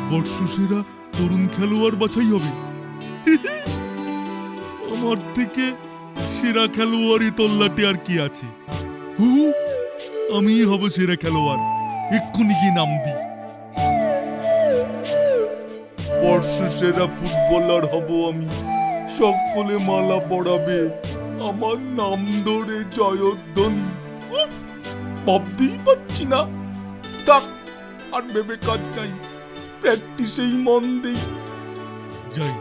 বর্ষসেরা তরুণ খেলোয়াড় বাছাই হবে। আমার থেকে সেরা খেলোয়াড়ই তল্লাটে আর কি আছে। আমিই হব সেরা খেলোয়াড়, এক্ষুনি গিয়ে নাম দিই। বর্ষসেরা ফুটবলার হব আমি, সকলে মালা পরাবে আমার নাম ধরে জয়ধ্বনি। ভাবতেই পারছি না। থাক, আর ভেবে কাজ নাই, প্র্যাকটিসেই মন দেই। যাই,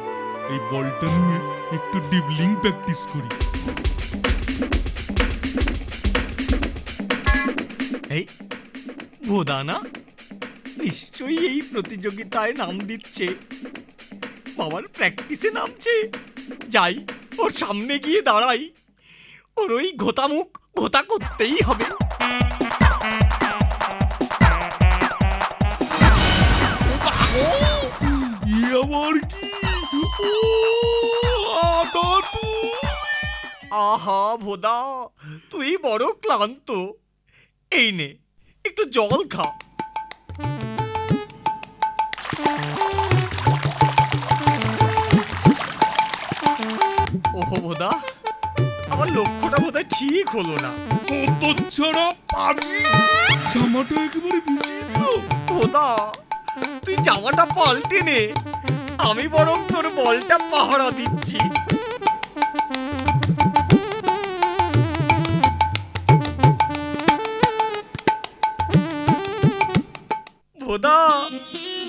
এই বলটা নিয়ে একটু ডিবলিং প্র্যাকটিস করি। এই ভোদানা নিশ্চয়ই এই প্রতিযোগিতায় নাম দিচ্ছে, বাবার প্র্যাকটিসে নামছে। যাই, ওর সামনে গিয়ে দাঁড়াই, ওর ওই ঘোতামুখ ঘোতা করতেই হবে। আবার কি? আহা ভোদা, তুই বড় ক্লান্ত, এই নে একটু জল খা। ওহো ভোদা, আমার লক্ষ্যটা বোধহয় ঠিক হলো না। কত ছাড়া পানি, জামাটা একেবারে ভিজিয়ে দিল। ভোদা, তুই জামাটা পাল্টে নে, আমি বরং তোর বলটা পাহারা দিচ্ছি। ভোদা,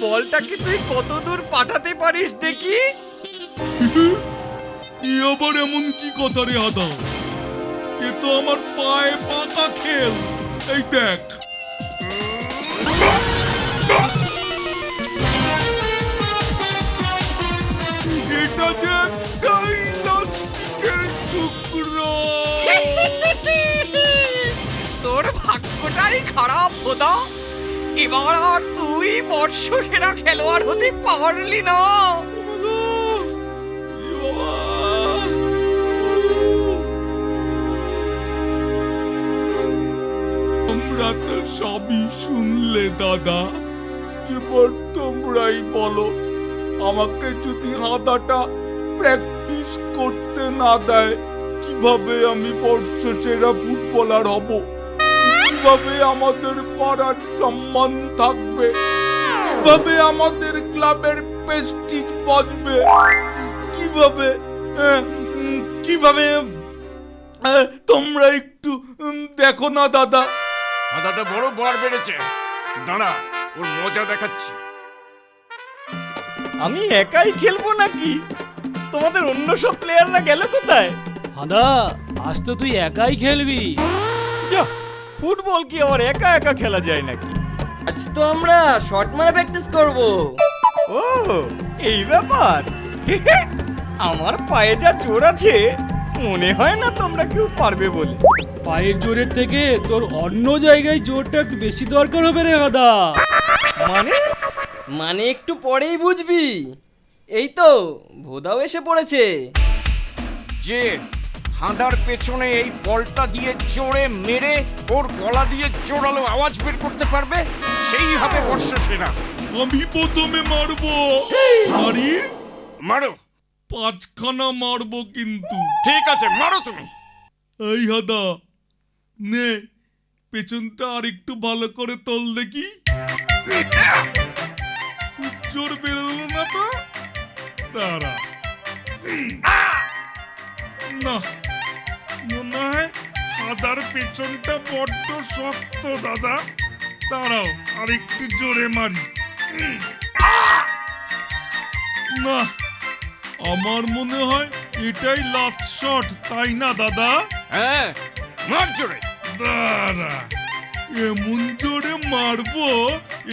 বলটাকে তুই কত দূর পাঠাতে পারিস দেখি। আবার এমন কি কথা রে হাদা? এ তো আমার পায়ে পাকা খেল। এই দেখ, এটা যে প্লাস্টিকের টুকরো। তোর ভাগ্যটাই খারাপ ভোদা, এবার আর তুই বর্ষসেরা খেলোয়াড় হতে পারলি না। তোমরা তো সবই শুনলে দাদা, এবার তোমরাই বলো, আমাকে যদি হাদাটা প্র্যাকটিস করতে না দেয়, কিভাবে আমি বর্ষসেরা ফুটবলার হব? কিভাবে আমাদের পাড়ার সম্মান থাকবে? কিভাবে আমাদের ক্লাবের প্রেস্টিজ বাঁচবে? কিভাবে কিভাবে তোমরা একটু দেখো না দাদা। হাদাটা বড় বার বেড়েছে, দাঁড়া ওর মজা দেখাচ্ছি। আমি একাই খেলবো নাকি? তোমাদের অন্য সব প্লেয়াররা গেল কোথায়? হাদা, আজ তো তুই একাই খেলবি। যা, ফুটবল কি আবার একা একা খেলা যায় নাকি? আজ তো আমরা শট মারা প্র্যাকটিস করব। ও, এই ব্যাপার। আমার পায়ে যা জোর আছে, মনে হয় না তোমরা কেউ পারবে বলে। পায়ের জোরের থেকে তোর অন্য জায়গায় জোরটা একটু বেশি দরকার হবে রে হাদা। মানে একটু পরেই বুঝবি। এই তো ভোদাও এসে পড়েছে। যে হাঁদার পেছনে এই বলটা দিয়ে জোরে মেরে ওর গলা দিয়ে জোরালো আওয়াজ বের করতে পারবে, সেই হবে বর্ষসেরা। আমি প্রথমে মারবো। মারি? মারো। 5খানা মারবো কিন্তু। ঠিক আছে, মারো তুমি। এই হাদা, নে পেছনটা আর একটু ভালো করে তোল দেখি। জোর বেরোলো না তো? দাঁড়া, না, মনে হয় হাদার পেছনটা বড্ড শক্ত দাদা। দাঁড়াও, আর একটু জোরে মারি। না, আমার মনে হয় এটাই লাস্ট শট, তাই না দাদা? হ্যাঁ, মার জোরে। দাঁড়া, এমন জোরে মারবো,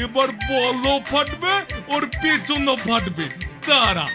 এবার বলও ফাটবে, ওর পেছনও ফাটবে। দাঁড়া,